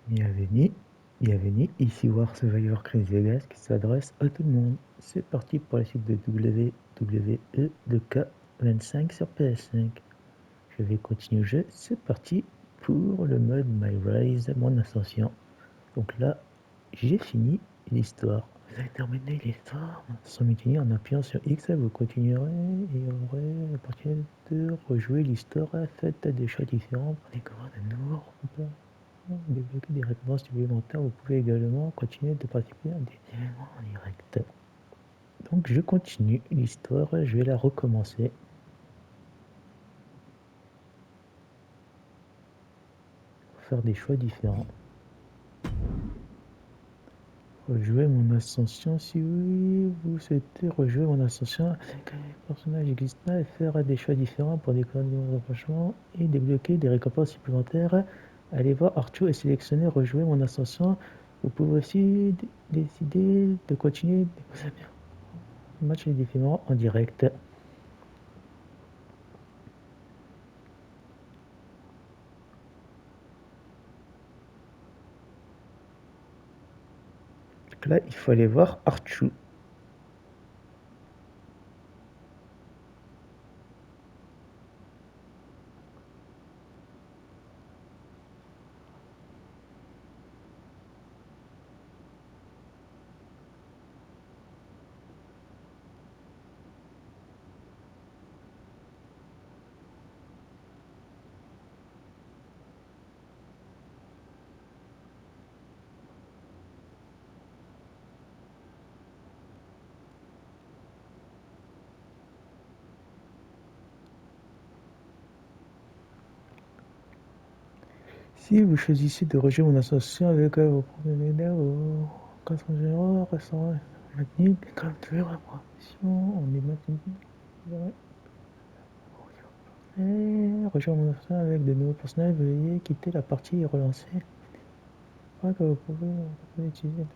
Bienvenue, bienvenue, ici War Survivor Chris Vegas qui s'adresse à tout le monde. C'est parti pour la suite de WWE 2K25 sur PS5. Je vais continuer le jeu, c'est parti pour le mode My Rise, Mon Ascension. Donc là, j'ai fini l'histoire. Vous avez terminé l'histoire sans mutiner en appuyant sur X, vous continuerez et aurez à partir de rejouer l'histoire, faites des choix différents pour découvrir de nouveaux remparts. Débloquer des récompenses supplémentaires, vous pouvez également continuer de participer à des événements en direct. Donc je continue l'histoire, je vais la recommencer. Pour faire des choix différents. Rejouer mon ascension, si oui, vous souhaitez rejouer mon ascension avec un personnage existant et faire des choix différents pour découvrir de nouveaux approchements et débloquer des récompenses supplémentaires. Allez voir Arthur et sélectionnez rejouer mon ascension. Vous pouvez aussi décider de continuer le match différent en direct. Donc là, il faut aller voir Arthur. Si vous choisissez de rejoindre mon association avec vos propriétaires ou 4 restaurant maintenu comme toujours la proposition, on est maintenu. Rejoindre mon association avec de nouveaux personnages, veuillez quitter la partie et relancer. Je crois que vous pouvez utiliser.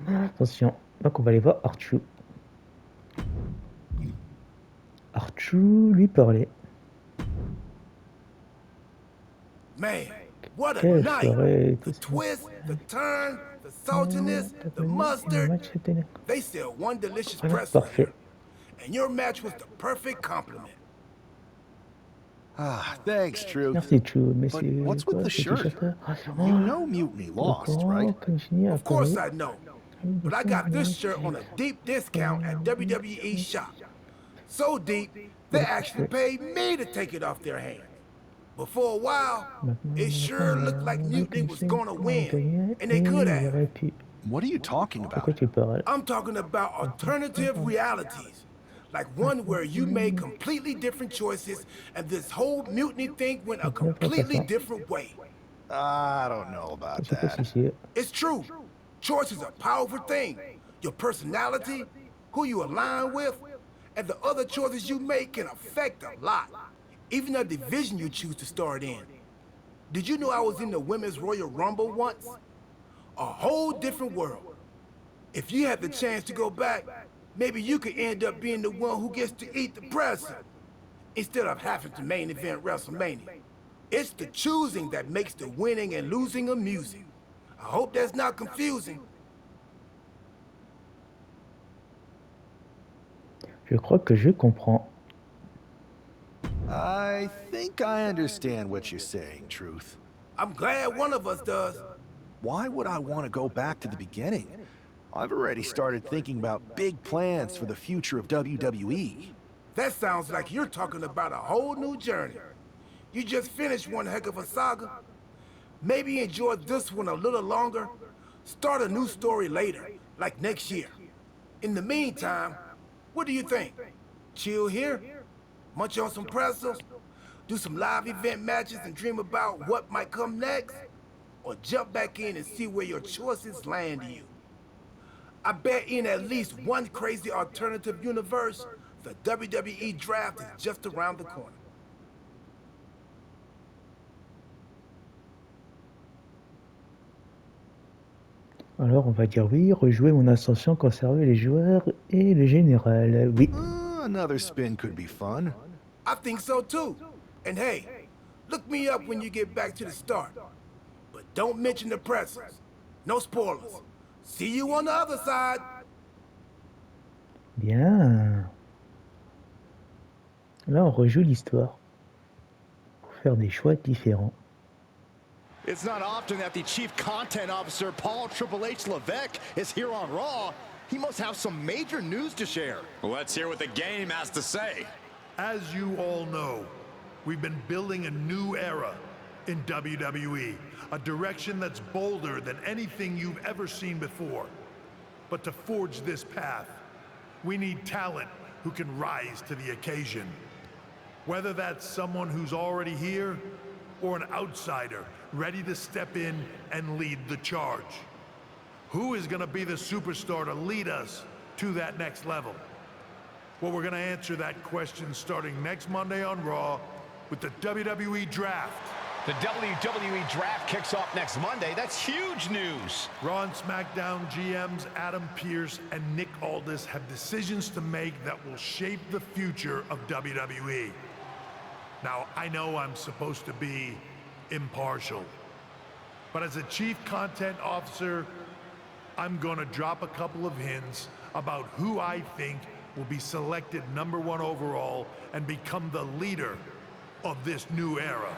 Attention, donc on va aller voir Arthur. Arthur lui parlait. Man, what a Quelle night! soirée, The twist, the turn, the saltiness, the mustard. They sell one delicious pretzel here. And your match was the perfect compliment. Ah, thanks, Truth. Merci Chu, mais But c'est what's with the shirt? You know Mutiny lost, right? Of course I know. But I got this shirt on a deep discount at WWE shop. So deep, they actually paid me to take it off their hands. But for a while, it sure looked like Mutiny was gonna win, and they could have. What are you talking about? I'm talking about alternative realities. Like one where you made completely different choices and this whole mutiny thing went a completely different way. I don't know about that. It's true. Choice is a powerful thing. Your personality, who you align with, and the other choices you make can affect a lot. Even the division you choose to start in. Did you know I was in the Women's Royal Rumble once? A whole different world. If you had the chance to go back, maybe you could end up being the one who gets to eat the present, instead of having to main event WrestleMania. It's the choosing that makes the winning and losing amusing. I hope that's not confusing. Je crois que je comprends. I think I understand what you're saying, Truth. I'm glad one of us does. Why would I want to go back to the beginning? I've already started thinking about big plans for the future of WWE. That sounds like you're talking about a whole new journey. You just finished one heck of a saga. Maybe enjoy this one a little longer. Start a new story later, like next year. In the meantime, what do you think? Chill here? Munch on some pretzels? Do some live event matches and dream about what might come next? Or jump back in and see where your choices land you? I bet in at least one crazy alternative universe, the WWE draft is just around the corner. Alors on va dire oui, rejouer mon ascension, conserver les joueurs et le général, oui. Another spin could be fun. I think so too. And hey, look me up when you get back to the start. But don't mention the pressers. No spoilers. See you on the other side. Bien. Là, on rejoue l'histoire pour faire des choix différents. It's not often that the Chief Content Officer, Paul Triple H Levesque, is here on Raw. He must have some major news to share. Let's hear what the game has to say. As you all know, we've been building a new era in WWE, a direction that's bolder than anything you've ever seen before. But to forge this path, we need talent who can rise to the occasion. Whether that's someone who's already here, or an outsider ready to step in and lead the charge. Who is going to be the superstar to lead us to that next level? Well, we're going to answer that question starting next Monday on Raw with the WWE Draft. The WWE Draft kicks off next Monday. That's huge news. Raw and SmackDown GMs Adam Pearce and Nick Aldis have decisions to make that will shape the future of WWE. Now, I know I'm supposed to be impartial, but as a Chief Content Officer, I'm gonna drop a couple of hints about who I think will be selected #1 overall and become the leader of this new era.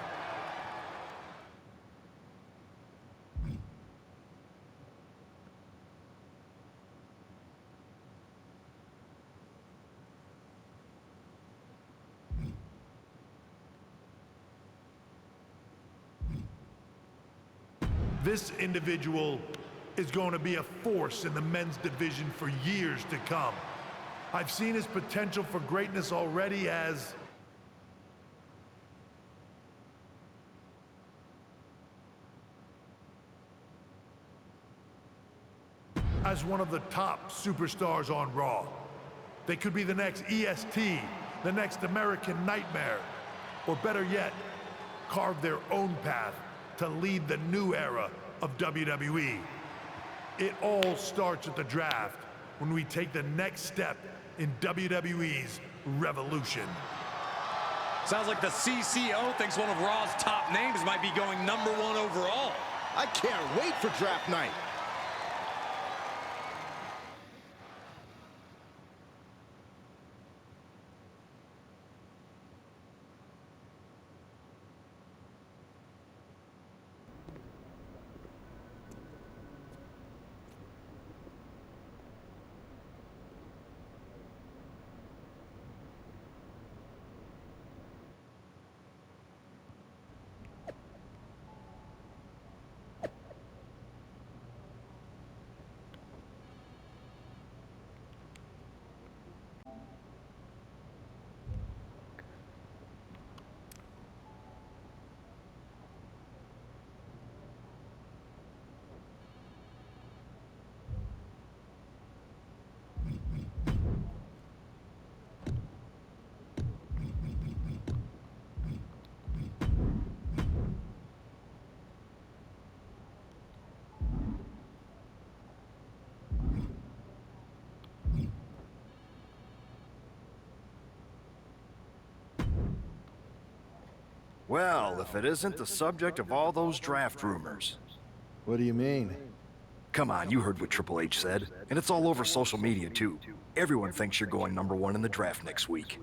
This individual is going to be a force in the men's division for years to come. I've seen his potential for greatness already as one of the top superstars on Raw. They could be the next EST, the next American Nightmare, or better yet, carve their own path to lead the new era of WWE. It all starts at the draft when we take the next step in WWE's revolution. Sounds like the CCO thinks one of Raw's top names might be going #1 overall. I can't wait for draft night. Well, if it isn't the subject of all those draft rumors. What do you mean? Come on, you heard what Triple H said. And it's all over social media, too. Everyone thinks you're going #1 in the draft next week.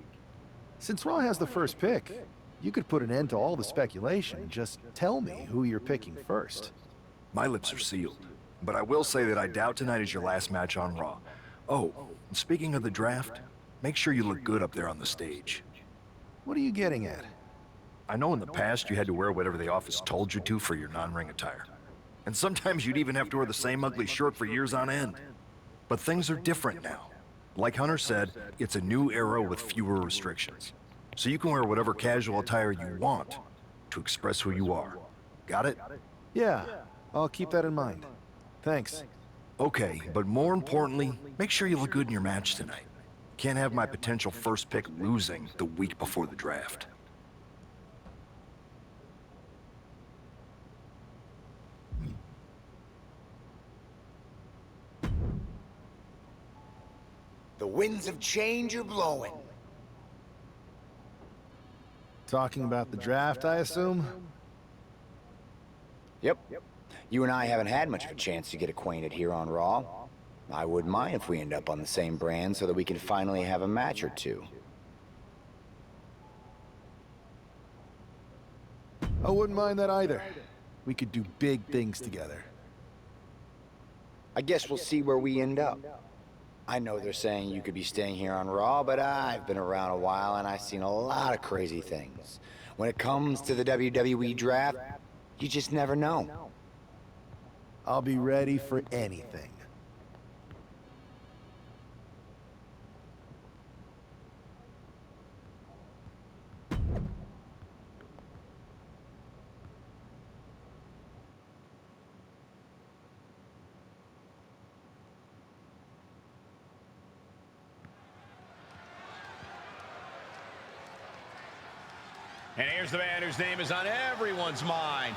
Since Raw has the first pick, you could put an end to all the speculation and just tell me who you're picking first. My lips are sealed. But I will say that I doubt tonight is your last match on Raw. Oh, and speaking of the draft, make sure you look good up there on the stage. What are you getting at? I know in the past you had to wear whatever the office told you to for your non-ring attire. And sometimes you'd even have to wear the same ugly shirt for years on end. But things are different now. Like Hunter said, it's a new era with fewer restrictions. So you can wear whatever casual attire you want to express who you are. Got it? Yeah, I'll keep that in mind. Thanks. Okay, but more importantly, make sure you look good in your match tonight. Can't have my potential first pick losing the week before the draft. The winds of change are blowing. Talking about the draft, I assume? Yep. You and I haven't had much of a chance to get acquainted here on Raw. I wouldn't mind if we end up on the same brand so that we can finally have a match or two. I wouldn't mind that either. We could do big things together. I guess we'll see where we end up. I know they're saying you could be staying here on Raw, but I've been around a while and I've seen a lot of crazy things. When it comes to the WWE draft, you just never know. I'll be ready for anything. And here's the man whose name is on everyone's mind.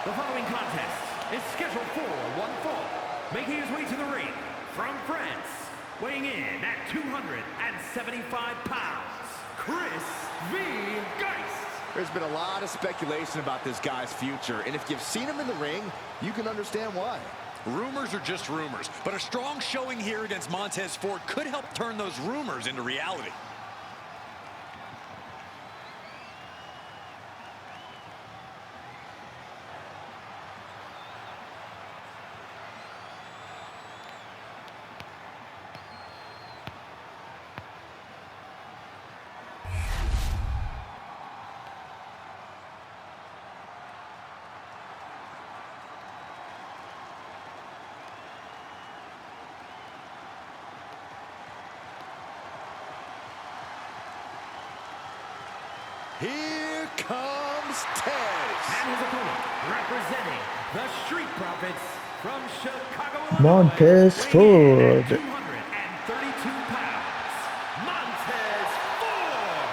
The following contest is scheduled for one fall. Making his way to the ring from France, weighing in at 275 pounds, Chris V. Geist. There's been a lot of speculation about this guy's future, and if you've seen him in the ring, you can understand why. Rumors are just rumors, but a strong showing here against Montez Ford could help turn those rumors into reality. Here comes Tez. And his opponent, representing the Street Profits from Chicago, Montez weighing in Ford. at 232 pounds, Montez Ford.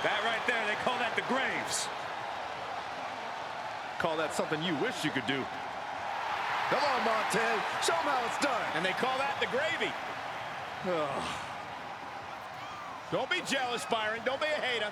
That right there, they call that the Graves. Call that something you wish you could do. Come on, Montez. Show him how it's done. And they call that the gravy. Don't be jealous, Byron. Don't be a hater.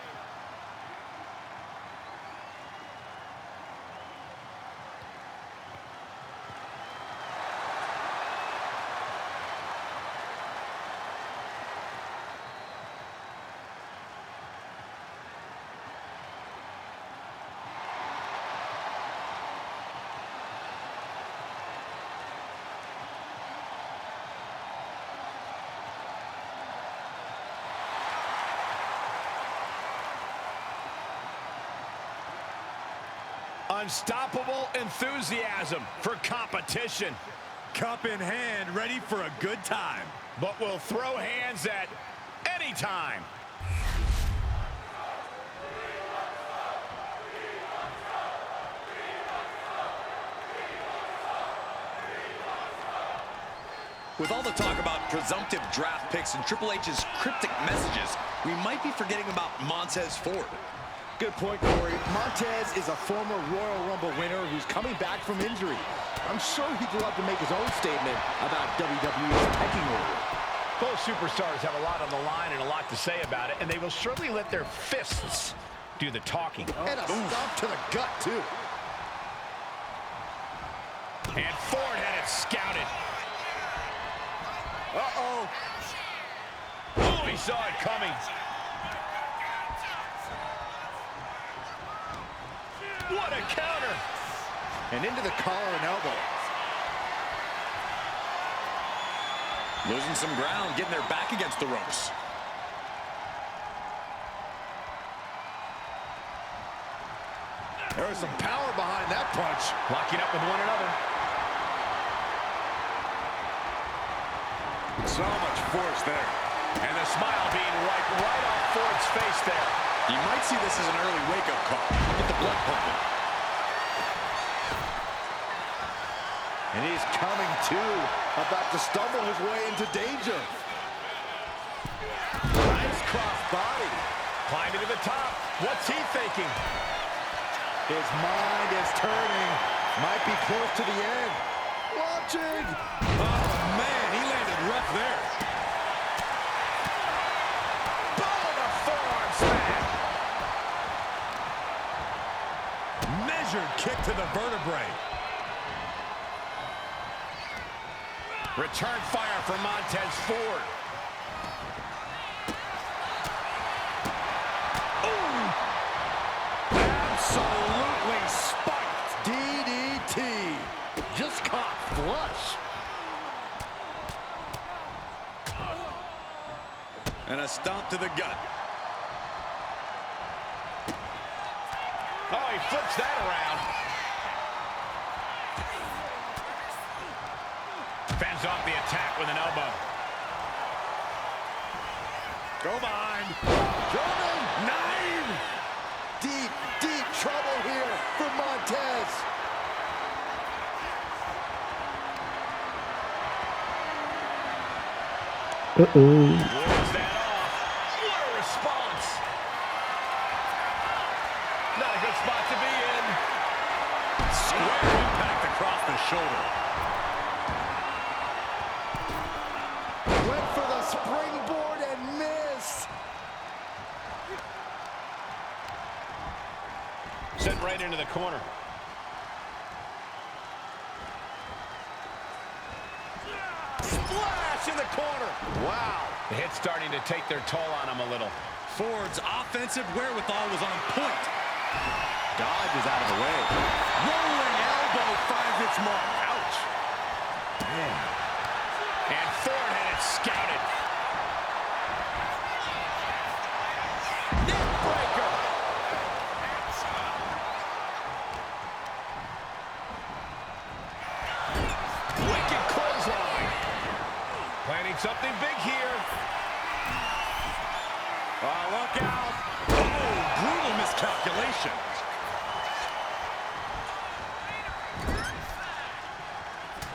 Unstoppable enthusiasm for competition. Cup in hand, ready for a good time. But will throw hands at any time. With all the talk about presumptive draft picks and Triple H's cryptic messages, we might be forgetting about Montez Ford. Good point, Corey. Montez is a former Royal Rumble winner who's coming back from injury. I'm sure he'd love to make his own statement about WWE's pecking order. Both superstars have a lot on the line and a lot to say about it, and they will surely let their fists do the talking. And a stomp to the gut, too. And Ford had it scouted. Uh-oh. Oh, he saw it coming. What a counter! And into the collar and elbow. Losing some ground, getting their back against the ropes. There was some power behind that punch. Locking up with one another. So much force there. And the smile being wiped right off Ford's face there. You might see this as an early wake-up call. Look at the blood pumping. And he's coming to, about to stumble his way into danger. Nice cross body. Climbing to the top. What's he thinking? His mind is turning. Might be close to the end. Watching. Oh, man, he landed rough there. Measured kick to the vertebrae. Return fire from Montez Ford. Ooh. Absolutely spiked. DDT. Just caught flush. And a stomp to the gut. Oh, he flips that around. Fends off the attack with an elbow. Go behind. German. 9. Deep, deep trouble here for Montez. Wards that off. What a response. Not a good spot to be in. Square impact across the shoulder. Went for the springboard and missed. Sent right into the corner. Splash in the corner. Wow. The hit's starting to take their toll on him a little. Ford's offensive wherewithal was on point. Dodge is out of the way. Rolling elbow finds its mark. Ouch. Man. And Ford had it scouted. Neck breaker. Wicked clothesline. Planning something big here. Oh, look out. Oh, brutal miscalculation.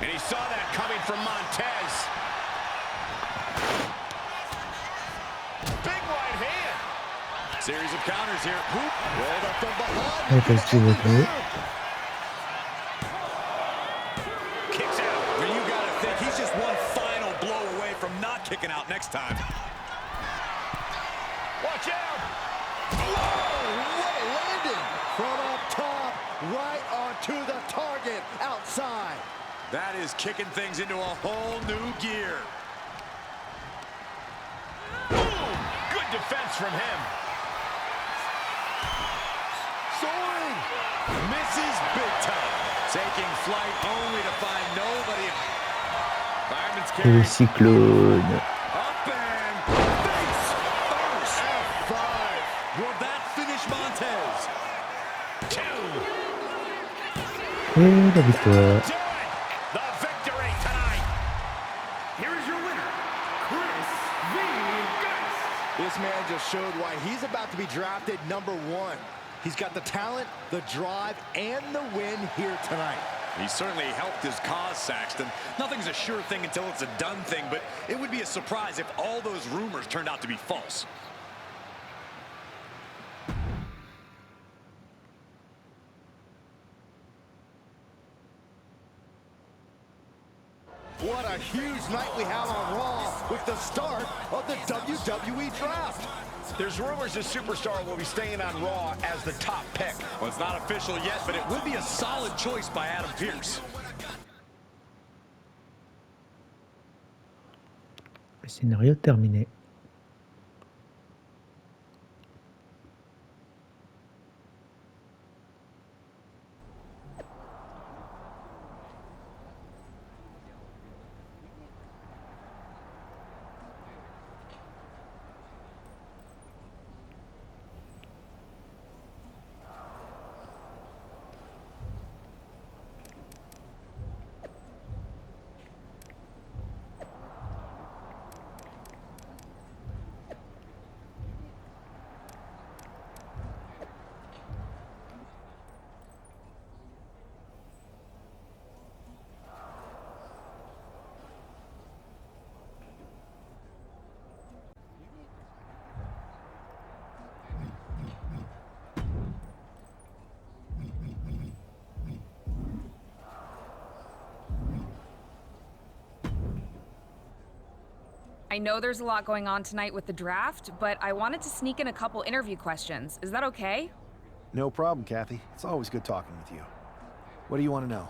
And he saw that coming from Montez. Big right hand. Series of counters here. Hoop. Rolled up from behind. Kicks out. Well, you gotta think he's just one final blow away from not kicking out next time. Watch out. Whoa, what a landing. From up top, right onto the target outside. That is kicking things into a whole new gear. Boom. Good defense from him. Soaring. Misses big time. Taking flight only to find nobody. Fireman's carry. cyclone. Up and face first. F5. Will that finish Montez? 2. Et la victoire. Do it. The victory tonight. Here is your winner, Chris V. Geist. This man just showed why he's about to be drafted #1. He's got the talent, the drive, and the win here tonight. He certainly helped his cause, Saxton. Nothing's a sure thing until it's a done thing, but it would be a surprise if all those rumors turned out to be false. What a huge night we have on Raw with the start of the WWE Draft. There's rumors this superstar will be staying on Raw as the top pick. Well, it's not official yet, but it would be a solid choice by Adam Pearce. Scénario terminé. I know there's a lot going on tonight with the draft, but I wanted to sneak in a couple interview questions. Is that okay? No problem, Kathy. It's always good talking with you. What do you want to know?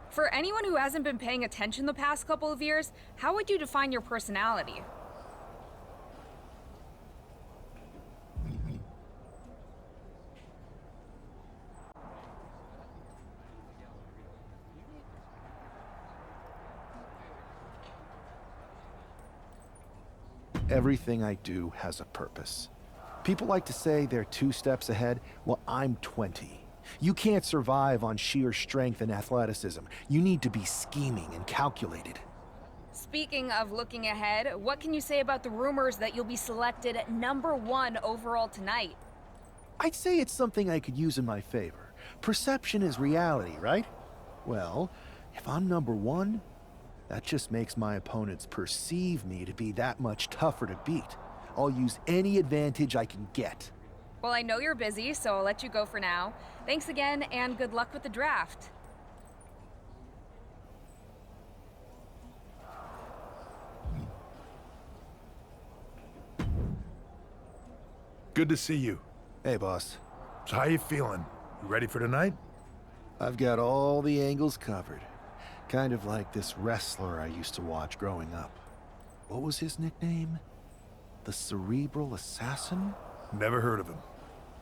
For anyone who hasn't been paying attention the past couple of years, how would you define your personality? Everything I do has a purpose. People like to say they're 2 steps ahead. Well, I'm 20. You can't survive on sheer strength and athleticism. You need to be scheming and calculated. Speaking of looking ahead, what can you say about the rumors that you'll be selected at #1 overall tonight? I'd say it's something I could use in my favor. Perception is reality, right? Well, if I'm #1, that just makes my opponents perceive me to be that much tougher to beat. I'll use any advantage I can get. Well, I know you're busy, so I'll let you go for now. Thanks again, and good luck with the draft. Good to see you. Hey, boss. So how you feeling? You ready for tonight? I've got all the angles covered. Kind of like this wrestler I used to watch growing up. What was his nickname? The Cerebral Assassin? Never heard of him.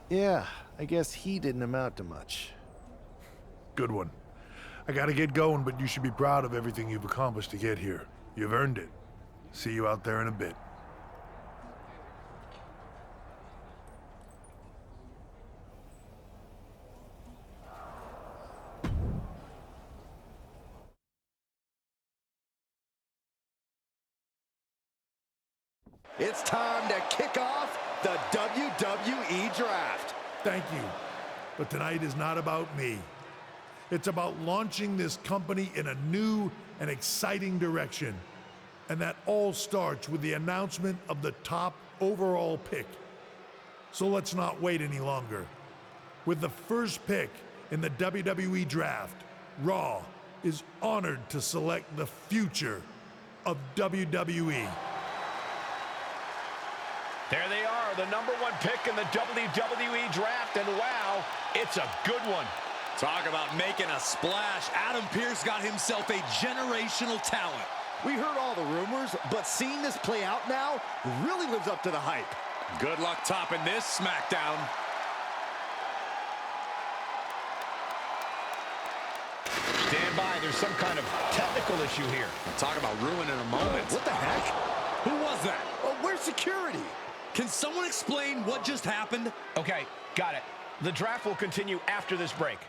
Yeah, I guess he didn't amount to much. Good one. I gotta get going, but you should be proud of everything you've accomplished to get here. You've earned it. See you out there in a bit. It's time to kick off the WWE Draft. Thank you. But tonight is not about me. It's about launching this company in a new and exciting direction. And that all starts with the announcement of the top overall pick. So let's not wait any longer. With the first pick in the WWE Draft, Raw is honored to select the future of WWE. There they are, the #1 pick in the WWE Draft, and wow, it's a good one. Talk about making a splash. Adam Pearce got himself a generational talent. We heard all the rumors, but seeing this play out now really lives up to the hype. Good luck topping this SmackDown. Stand by, there's some kind of technical issue here. Talk about ruining a moment. What the heck? Who was that? Where's security? Can someone explain what just happened? Okay, got it. The draft will continue after this break.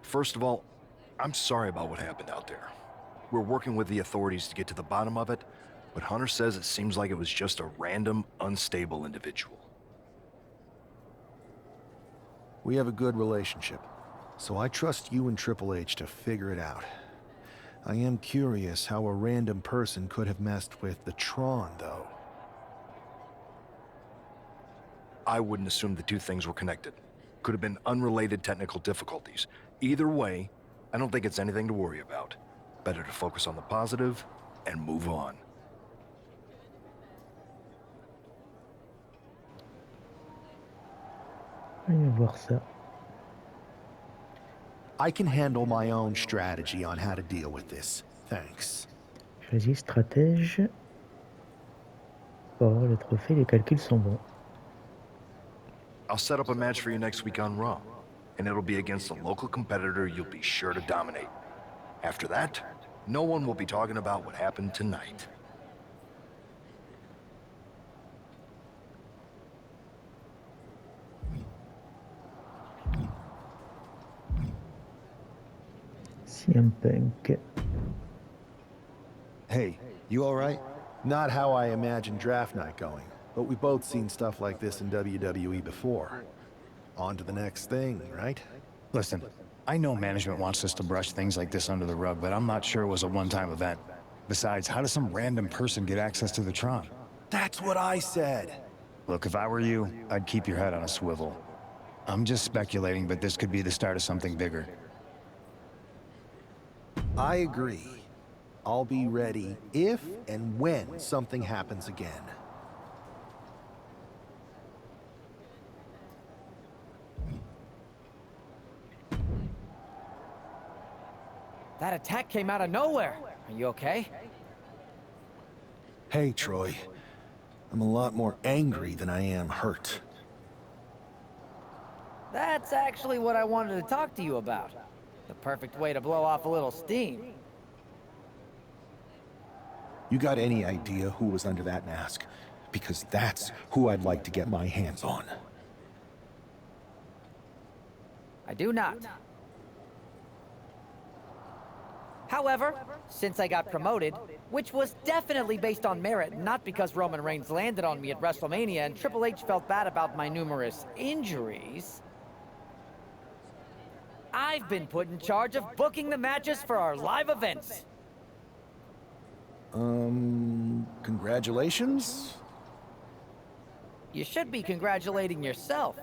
First of all, I'm sorry about what happened out there. We're working with the authorities to get to the bottom of it, but Hunter says it seems like it was just a random, unstable individual. We have a good relationship, so I trust you and Triple H to figure it out. I am curious how a random person could have messed with the Tron, though. I wouldn't assume the two things were connected. Could have been unrelated technical difficulties. Either way, I don't think it's anything to worry about. Better to focus on the positive and move on. Voyons voir ça. I can handle my own strategy on how to deal with this. Thanks. Choisis stratège. Pour avoir le trophée, les calculs sont bons. I'll set up a match for you next week on Raw, and it'll be against a local competitor you'll be sure to dominate. After that, no one will be talking about what happened tonight. CM Punk. Hey, you alright? Not how I imagined draft night going, but we've both seen stuff like this in WWE before. On to the next thing, right? Listen, I know management wants us to brush things like this under the rug, but I'm not sure it was a one-time event. Besides, how does some random person get access to the Tron? That's what I said. Look, if I were you, I'd keep your head on a swivel. I'm just speculating, but this could be the start of something bigger. I agree. I'll be ready if and when something happens again. That attack came out of nowhere. Are you okay? Hey, Troy. I'm a lot more angry than I am hurt. That's actually what I wanted to talk to you about. The perfect way to blow off a little steam. You got any idea who was under that mask? Because that's who I'd like to get my hands on. I do not. However, since I got promoted, which was definitely based on merit, not because Roman Reigns landed on me at WrestleMania and Triple H felt bad about my numerous injuries, I've been put in charge of booking the matches for our live events. Congratulations? You should be congratulating yourself,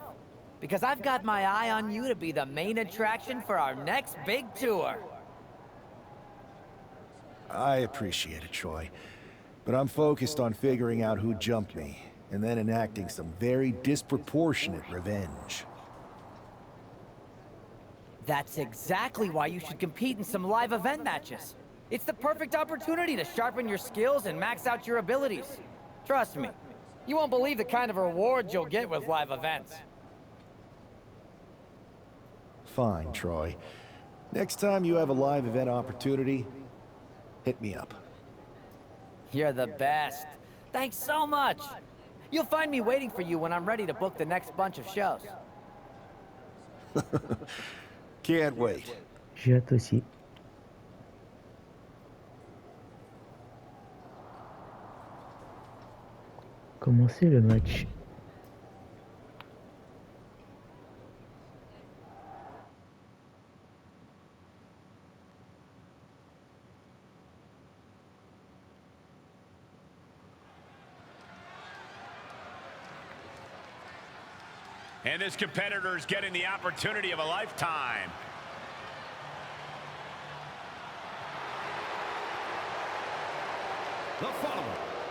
because I've got my eye on you to be the main attraction for our next big tour. I appreciate it, Troy. But I'm focused on figuring out who jumped me, and then enacting some very disproportionate revenge. That's exactly why you should compete in some live event matches. It's the perfect opportunity to sharpen your skills and max out your abilities. Trust me, you won't believe the kind of rewards you'll get with live events. Fine, Troy. Next time you have a live event opportunity, hit me up. You're the best. Thanks so much. You'll find me waiting for you when I'm ready to book the next bunch of shows. Can't wait. J'ai hâte aussi. Commencer le match. And this competitor's getting the opportunity of a lifetime. The follower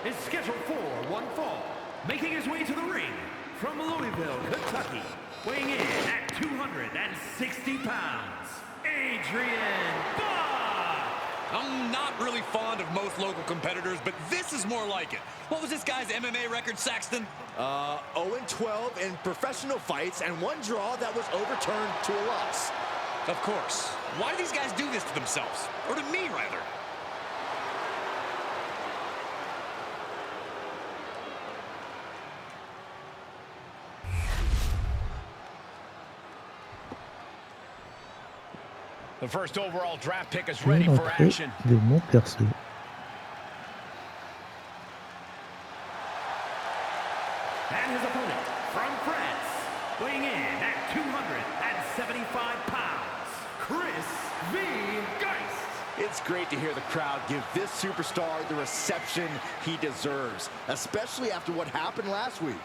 is scheduled for one fall, making his way to the ring from Louisville, Kentucky, weighing in at 260 pounds, Adrian Bach! I'm not really fond of most local competitors, but this is more like it. What was this guy's MMA record, Saxton? 0-12 in professional fights and one draw that was overturned to a loss. Of course. Why do these guys do this to themselves? Or to me, rather? The first overall draft pick is ready for L'entrée action. de mon perso. And his opponent from France, weighing in at 275 pounds, Chris V. Geist. It's great to hear the crowd give this superstar the reception he deserves, especially after what happened last week.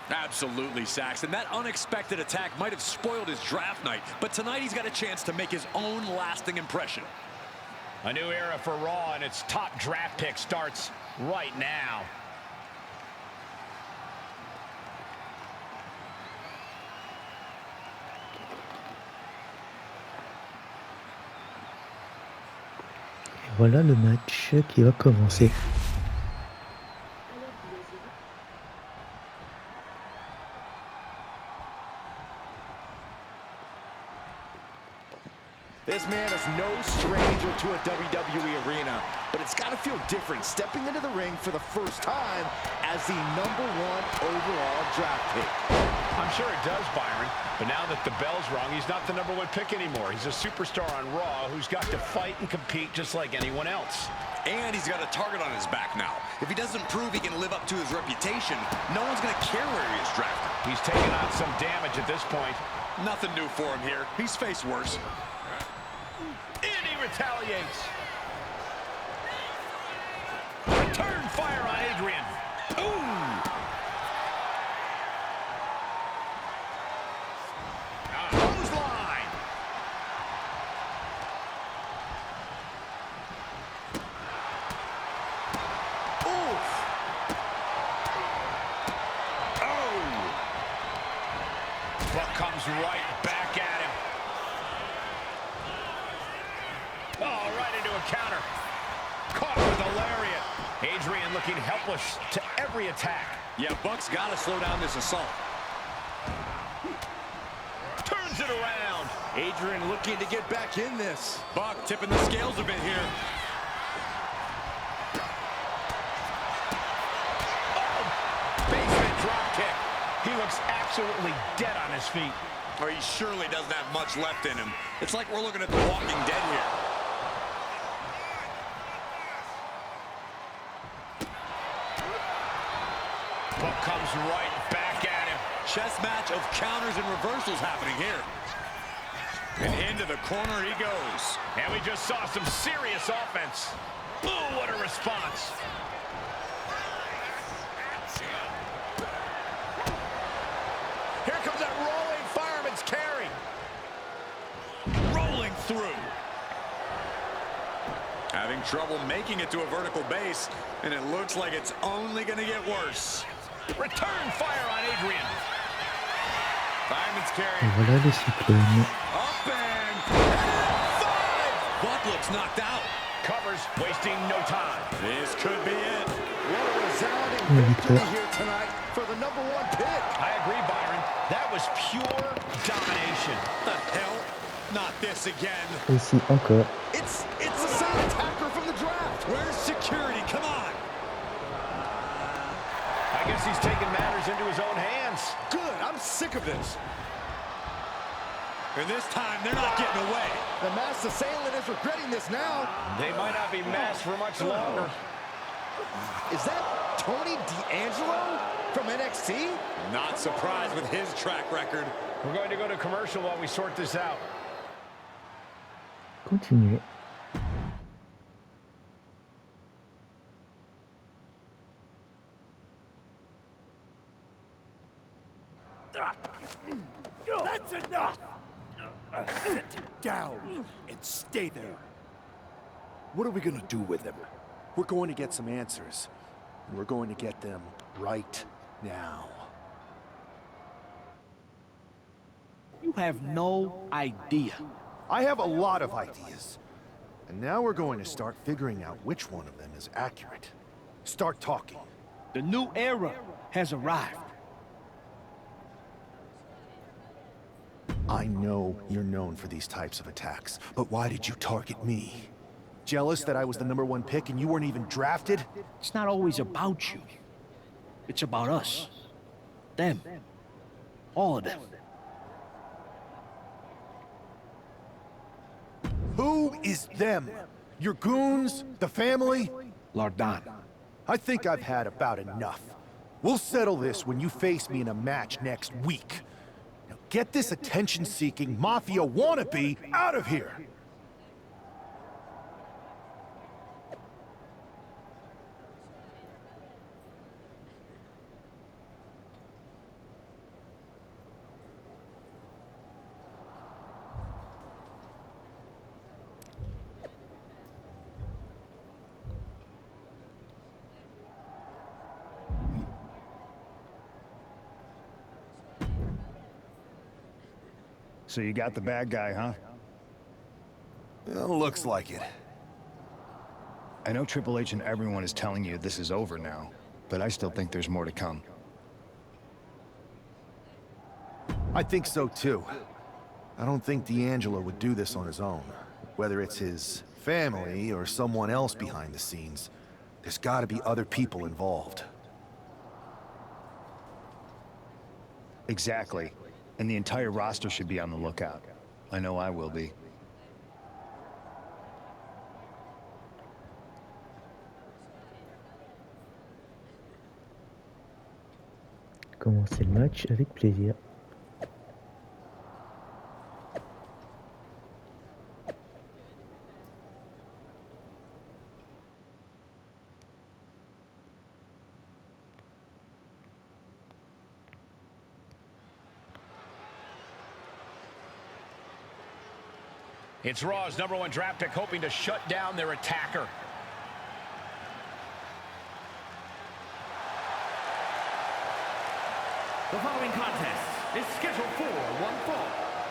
Absolutely, Saxton. That unexpected attack might have spoiled his draft night, but tonight he's got a chance to make his own lasting impression. A new era for Raw, and its top draft pick starts right now. Et voilà le match qui va commencer. This man is no stranger to a WWE arena, but it's got to feel different stepping into the ring for the first time as the #1 overall draft pick. I'm sure it does, Byron. But now that the bell's rung, he's not the #1 pick anymore. He's a superstar on Raw who's got to fight and compete just like anyone else. And he's got a target on his back now. If he doesn't prove he can live up to his reputation, no one's going to care where he is drafted. He's taking on some damage at this point. Nothing new for him here. He's faced worse. And he retaliates. Return fire on Adrian. Boom! Clothesline. Oof. Oh! Buck comes right back at him. Oh, right into a counter. Caught with a lariat. Adrian looking helpless to every attack. Yeah, Buck's got to slow down this assault. Turns it around. Adrian looking to get back in this. Buck tipping the scales a bit here. Oh, basement drop kick. He looks absolutely dead on his feet. Or he surely doesn't have much left in him. It's like we're looking at The Walking Dead here. Buck comes right back at him. Chess match of counters and reversals happening here. And into the corner he goes. And we just saw some serious offense. Ooh, what a response. Here comes that rolling fireman's carry. Rolling through. Having trouble making it to a vertical base, and it looks like it's only going to get worse. Return fire on Adrian. Fireman's carry. Et voilà les cyclones. Up and 5. Buck looks knocked out. Covers, wasting no time. This could be it. What a resounding victory here tonight for the #1 pick. I agree, Byron. That was pure domination. The hell? Not this again. Et ici encore. It's the same attacker from the draft. Where's security? Come on. I guess he's taking matters into his own hands. Good. I'm sick of this. And this time, they're not getting away. The masked assailant is regretting this now. They might not be masked for much longer. Is that Tony D'Angelo from NXT? Not surprised with his track record. We're going to go to commercial while we sort this out. Continuez. That's enough! Sit down and stay there. What are we gonna do with him? We're going to get some answers. And we're going to get them right now. You have no idea. I have a lot of ideas. And now we're going to start figuring out which one of them is accurate. Start talking. The new era has arrived. I know you're known for these types of attacks, but why did you target me? Jealous that I was the #1 pick and you weren't even drafted? It's not always about you. It's about us. Them. All of them. Who is them? Your goons? The family? Lardan. I think I've had about enough. We'll settle this when you face me in a match next week. Now get this attention-seeking mafia wannabe out of here! So you got the bad guy, huh? Well, looks like it. I know Triple H and everyone is telling you this is over now, but I still think there's more to come. I think so too. I don't think D'Angelo would do this on his own. Whether it's his family or someone else behind the scenes, there's gotta be other people involved. Exactly. And the entire roster should be on the lookout. I know I will be. Commencer le match avec plaisir. It's Raw's #1 draft pick hoping to shut down their attacker. The following contest is scheduled for one fall.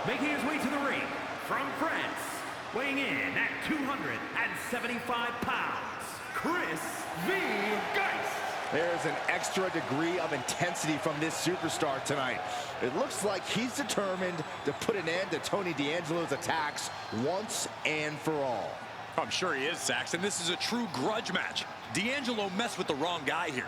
Making his way to the ring from France, weighing in at 275 pounds, Chris the Geist. There's an extra degree of intensity from this superstar tonight. It looks like he's determined to put an end to Tony D'Angelo's attacks once and for all. I'm sure he is, Saxon. This is a true grudge match. D'Angelo messed with the wrong guy here.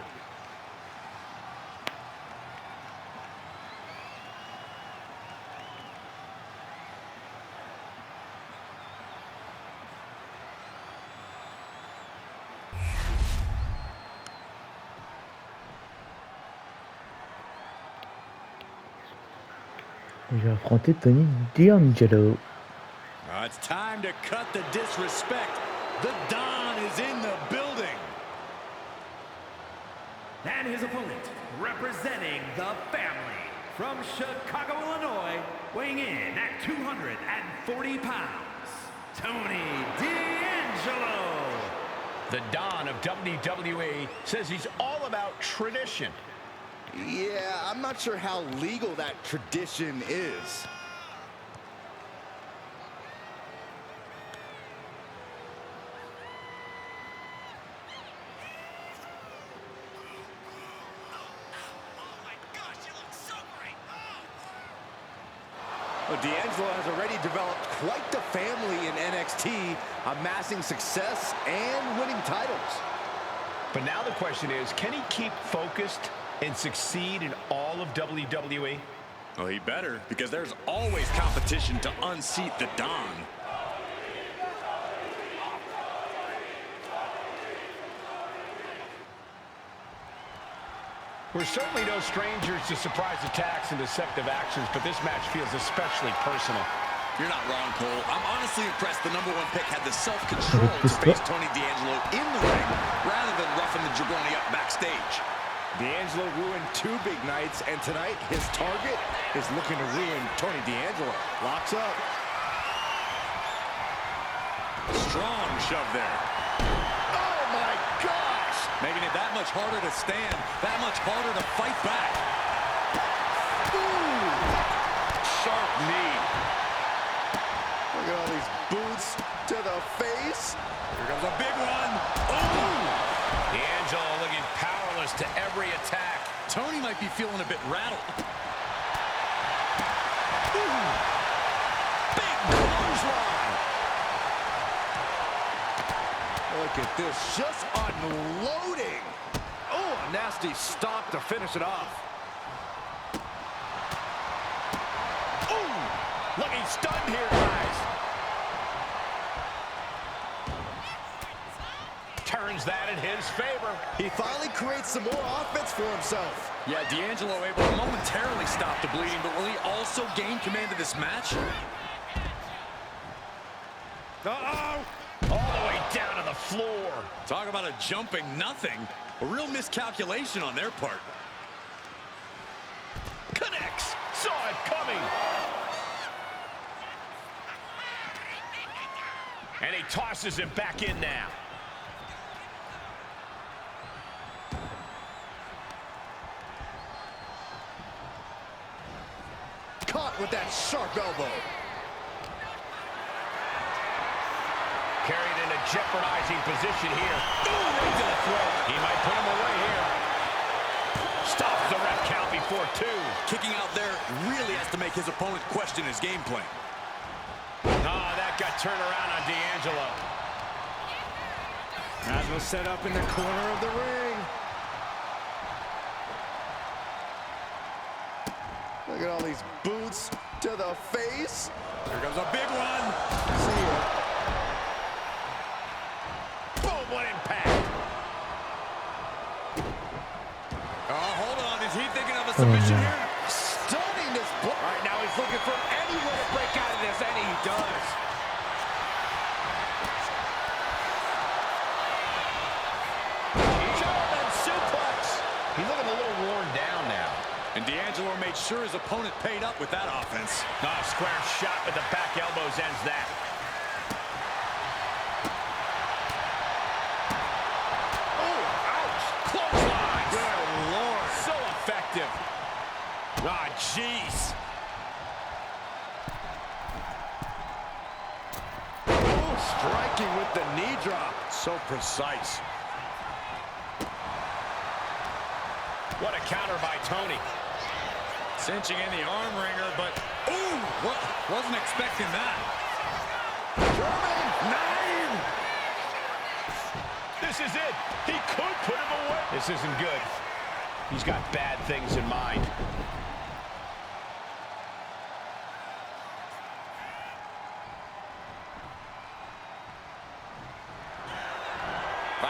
Je vais affronter Tony D'Angelo. It's time to cut the disrespect. The Don is in the building. And his opponent, representing the family, from Chicago, Illinois, weighing in at 240 pounds, Tony D'Angelo. The Don of WWE says he's all about tradition. Yeah, I'm not sure how legal that tradition is. Well, D'Angelo has already developed quite the family in NXT, amassing success and winning titles. But now the question is, can he keep focused and succeed in all of WWE? Well, he better, because there's always competition to unseat the Don. We're certainly no strangers to surprise attacks and deceptive actions, but this match feels especially personal. You're not wrong, Cole. I'm honestly impressed the #1 pick had the self-control to face Tony D'Angelo in the ring rather than roughing the jabroni up backstage. D'Angelo ruined 2 big nights, and tonight his target is looking to ruin Tony D'Angelo. Locks up. Strong shove there. Oh my gosh! Making it that much harder to stand, that much harder to fight back. Ooh! Sharp knee. Look at all these boots to the face. Here comes a big one. Oh! D'Angelo looking powerless to every attack. Tony might be feeling a bit rattled. Ooh! Big clothesline. Look at this, just unloading. Oh, a nasty stop to finish it off. Ooh! Looking stunned here, guys. Turns that in his favor. He finally creates some more offense for himself. Yeah, D'Angelo able to momentarily stop the bleeding, but will he also gain command of this match? Uh-oh! All the way down to the floor. Talk about a jumping nothing. A real miscalculation on their part. Connects. Saw it coming. And he tosses him back in now. Caught with that sharp elbow. Carried in a jeopardizing position here. Ooh, right to the throat. He might put him away here. Stops the ref count before 2. Kicking out there really has to make his opponent question his game plan. Oh, that got turned around on D'Angelo. D'Angelo set up in the corner of the ring. Look at all these boots to the face. Here comes a big one. See ya. Boom, what impact. Oh, hold on. Is he thinking of a submission here? Stunning this blow. All right, now he's looking for any way to break out of this, and he does. German suplex. He's looking a little worn down now. And D'Angelo made sure his opponent paid up with that offense. Square shot with the back elbows ends that. Oh, ouch. Clothesline. Good Lord. So effective. Jeez. Oh, striking with the knee drop. So precise. What a counter by Tony. Cinching in the arm wringer, but ooh, wasn't expecting that. German 9. This is it. He could put him away. This isn't good. He's got bad things in mind.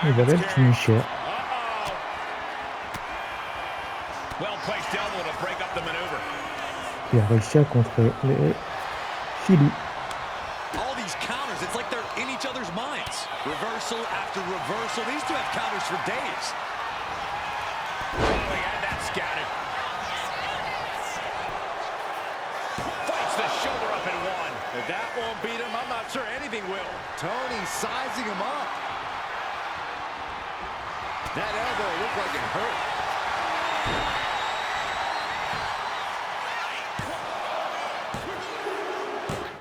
Et voilà le finisher. Well-placed elbow to break up the maneuver. Il a réussi à contrer le Philly. All these counters, it's like they're in each other's minds. Reversal after reversal. These two have counters for days. Oh, he had that scattered. Fights the shoulder up in one. If that won't beat him, I'm not sure anything will. Tony sizing him up. That elbow looked like it hurt.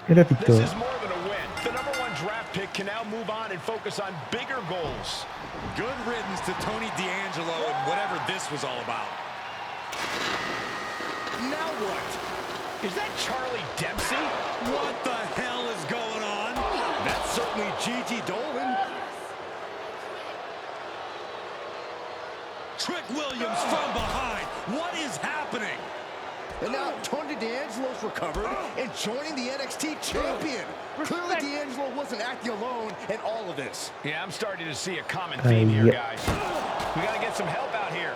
Et la This victoire. is more than a win. The #1 draft pick can now move on and focus on bigger goals. Good riddance to Tony D'Angelo and whatever this was all about. Now what? Is that Charlie Dempsey? What the hell is going on? That's certainly Gigi Dolan. Trick Williams from behind. What is happening? And now Tony D'Angelo's recovered and joining the NXT champion. Clearly D'Angelo wasn't acting alone in all of this. Yeah, I'm starting to see a common theme here, yeah. guys. We got to get some help out here.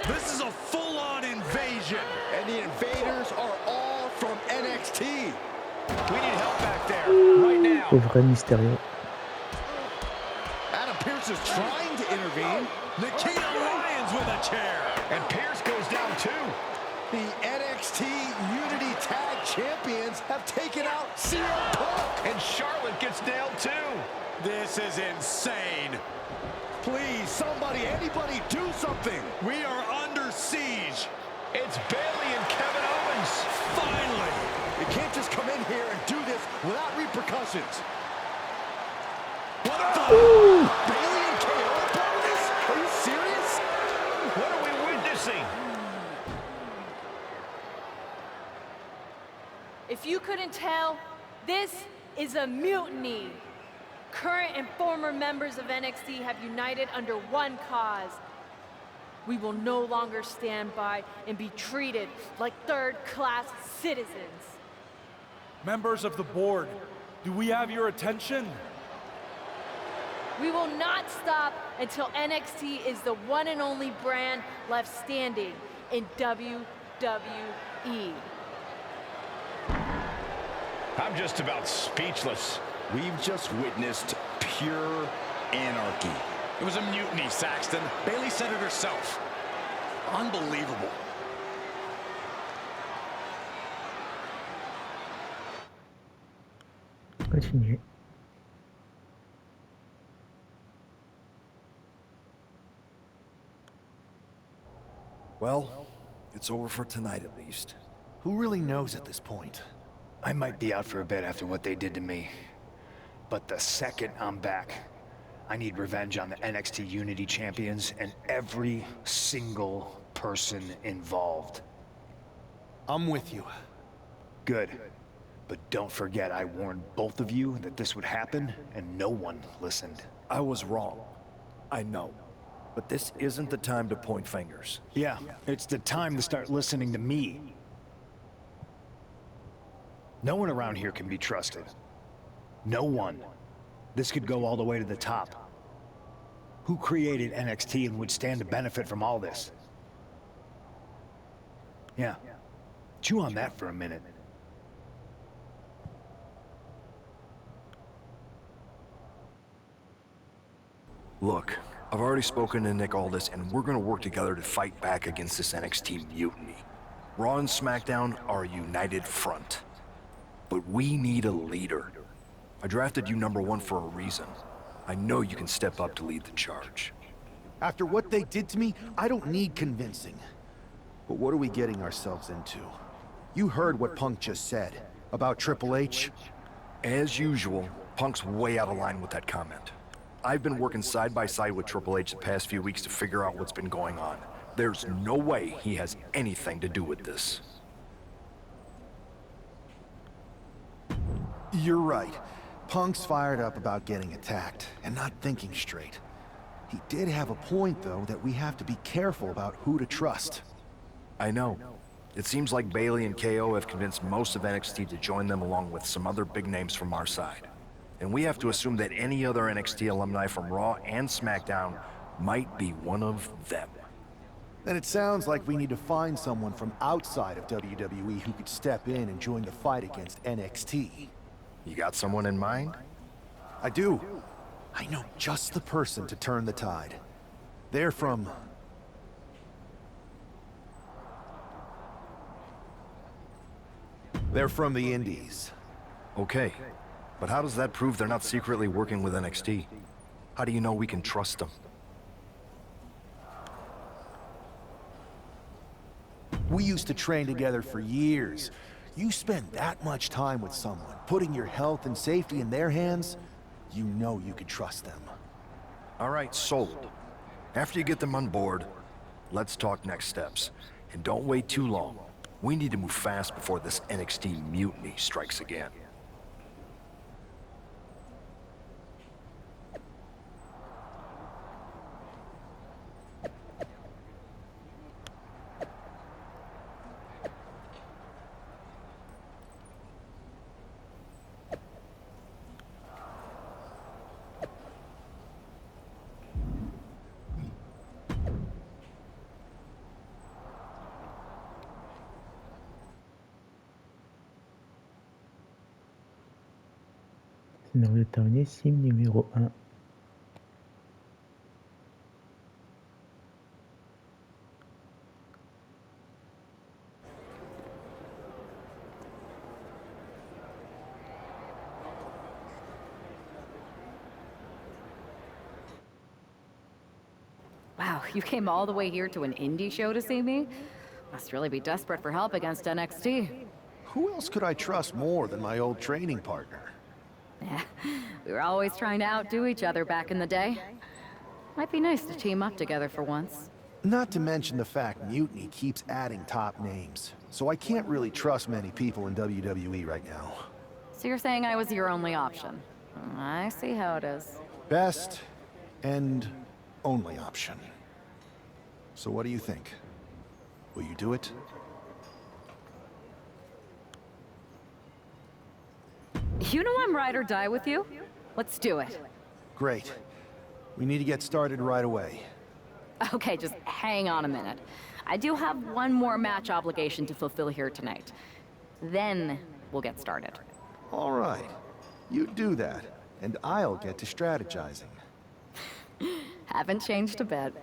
This is a full-on invasion. And the invaders are all from NXT. We need help back there, right now. Pauvre Mysterio. Adam Pearce is trying to intervene. Nikita Lyons with a chair. And Pierce goes down too. The NXT Unity Tag Champions have taken out CM Punk. And Charlotte gets nailed too. This is insane. Please, somebody, anybody, do something. We are under siege. It's Bayley and Kevin Owens. Finally. You can't just come in here and do this without repercussions. What the? Bayley and KO are part of this? Are you serious? What are we witnessing? If you couldn't tell, this is a mutiny. Current and former members of NXT have united under one cause. We will no longer stand by and be treated like third-class citizens. Members of the board, do we have your attention? We will not stop until NXT is the one and only brand left standing in WWE. I'm just about speechless. We've just witnessed pure anarchy. It was a mutiny, Saxton. Bayley said it herself. Unbelievable. Continuez. Well, it's over for tonight at least. Who really knows at this point? I might be out for a bit after what they did to me. But the second I'm back, I need revenge on the NXT Unity Champions and every single person involved. I'm with you. Good. But don't forget I warned both of you that this would happen, and no one listened. I was wrong. I know. But this isn't the time to point fingers. Yeah, it's the time to start listening to me. No one around here can be trusted. No one. This could go all the way to the top. Who created NXT and would stand to benefit from all this? Yeah. Chew on that for a minute. Look, I've already spoken to Nick Aldis, and we're gonna work together to fight back against this NXT mutiny. Raw and SmackDown are a united front. But we need a leader. I drafted you #1 for a reason. I know you can step up to lead the charge. After what they did to me, I don't need convincing. But what are we getting ourselves into? You heard what Punk just said about Triple H. As usual, Punk's way out of line with that comment. I've been working side by side with Triple H the past few weeks to figure out what's been going on. There's no way he has anything to do with this. You're right. Punk's fired up about getting attacked and not thinking straight. He did have a point, though, that we have to be careful about who to trust. I know. It seems like Bailey and KO have convinced most of NXT to join them along with some other big names from our side. And we have to assume that any other NXT alumni from Raw and SmackDown might be one of them. Then it sounds like we need to find someone from outside of WWE who could step in and join the fight against NXT. You got someone in mind? I do. I know just the person to turn the tide. They're from... They're from the Indies. Okay, but how does that prove they're not secretly working with NXT? How do you know we can trust them? We used to train together for years. You spend that much time with someone, putting your health and safety in their hands, you know you can trust them. All right, sold. After you get them on board, let's talk next steps. And don't wait too long. We need to move fast before this NXT mutiny strikes again. Scénario terminé, sim numéro 1. Wow, you came all the way here to an indie show to see me? Must really be desperate for help against NXT. Who else could I trust more than my old training partner? Yeah, we were always trying to outdo each other back in the day. Might be nice to team up together for once. Not to mention the fact Mutiny keeps adding top names, so I can't really trust many people in WWE right now. So you're saying I was your only option? I see how it is. Best and only option. So what do you think? Will you do it? You know I'm ride or die with you. Let's do it. Great. We need to get started right away. Okay, just hang on a minute. I do have one more match obligation to fulfill here tonight. Then we'll get started. All right. You do that, and I'll get to strategizing. Haven't changed a bit.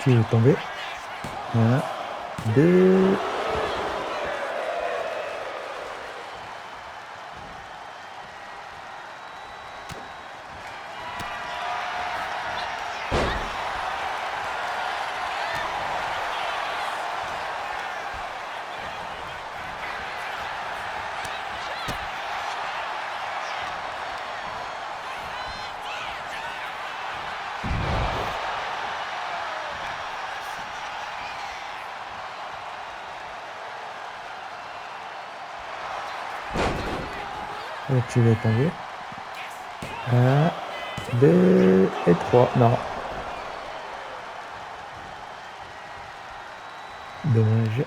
Tu es tombé. 1, 2. Tu vas tomber. 1, 2 et 3. Non. Dommage.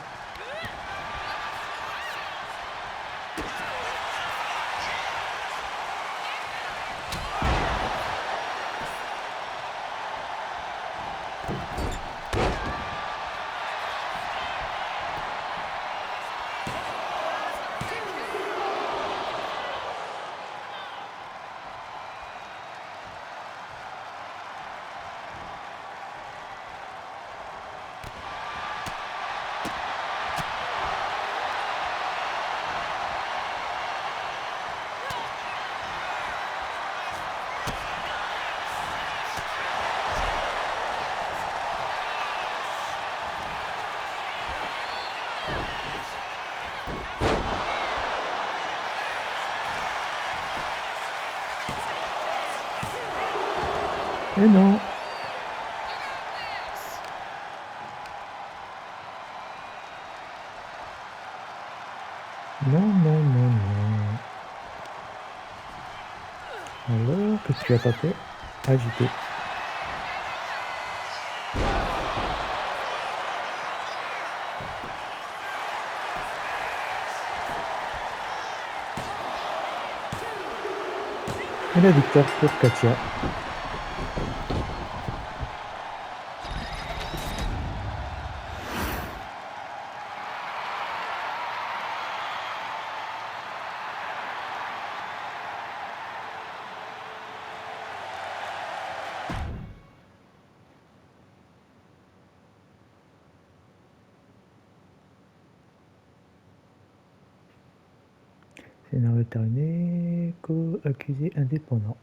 Et non. Non, non, non, non. Alors, qu'est-ce que tu as tapé? Agité. Et la victoire pour Katia. Scénario terminé, co-accusé indépendant.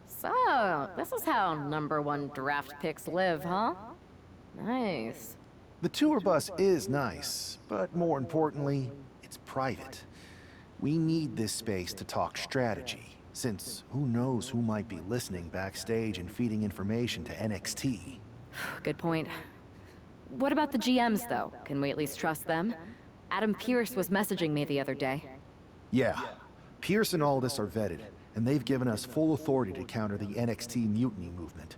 So, this is how #1 draft picks live, huh? Nice. The tour bus is nice, but more importantly, it's private. We need this space to talk strategy, since who knows who might be listening backstage and feeding information to NXT. Good point. What about the GMs, though? Can we at least trust them? Adam Pearce was messaging me the other day. Yeah, Pierce and Aldis are vetted, and they've given us full authority to counter the NXT mutiny movement.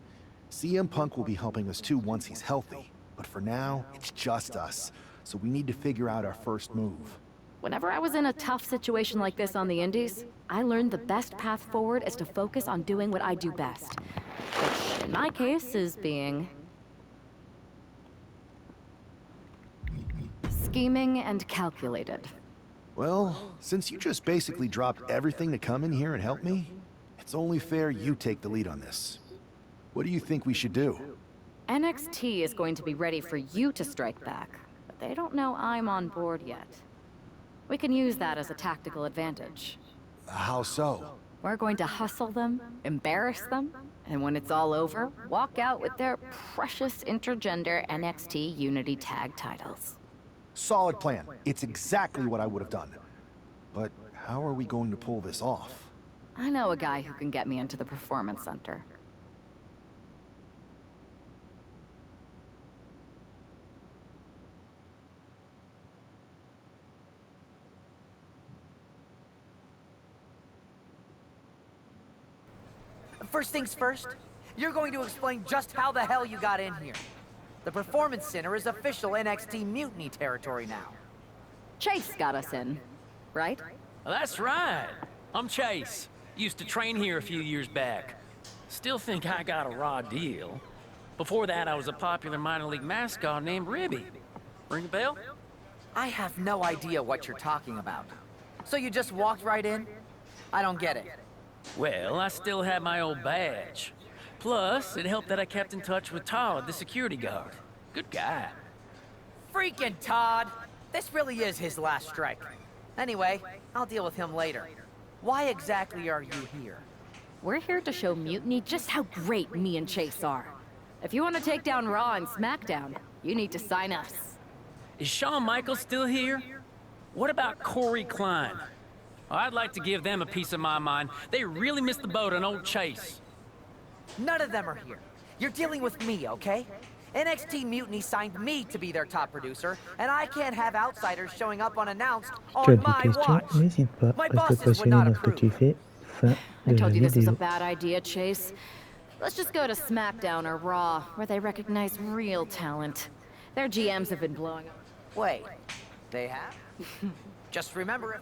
CM Punk will be helping us too once he's healthy, but for now, it's just us, so we need to figure out our first move. Whenever I was in a tough situation like this on the Indies, I learned the best path forward is to focus on doing what I do best. Which, in my case, is being... scheming and calculated. Well, since you just basically dropped everything to come in here and help me, it's only fair you take the lead on this. What do you think we should do? NXT is going to be ready for you to strike back, but they don't know I'm on board yet. We can use that as a tactical advantage. How so? We're going to hustle them, embarrass them, and when it's all over, walk out with their precious intergender NXT Unity Tag titles. Solid plan. It's exactly what I would have done. But how are we going to pull this off? I know a guy who can get me into the Performance Center. First things first, you're going to explain just how the hell you got in here. The Performance Center is official NXT Mutiny territory now. Chase got us in, right? That's right. I'm Chase. Used to train here a few years back. Still think I got a raw deal. Before that, I was a popular minor league mascot named Ribby. Ring a bell? I have no idea what you're talking about. So you just walked right in? I don't get it. Well, I still had my old badge. Plus, it helped that I kept in touch with Todd, the security guard. Good guy. Freaking Todd! This really is his last strike. Anyway, I'll deal with him later. Why exactly are you here? We're here to show Mutiny just how great me and Chase are. If you want to take down Raw and SmackDown, you need to sign us. Is Shawn Michaels still here? What about Corey Klein? I'd like to give them a piece of my mind. They really missed the boat on old Chase. None of them are here. You're dealing with me, okay? NXT Mutiny signed me to be their top producer, and I can't have outsiders showing up unannounced Tu as on des my questions? watch. N'hésite pas, My reste bosses would passionné not dans ce que tu approve. fais. Fin I de la told you this was a vidéo. bad idea, Chase. Let's just go to SmackDown or Raw, where they recognize real talent. Their GMs have been blowing up. Wait, they have? Just remember it.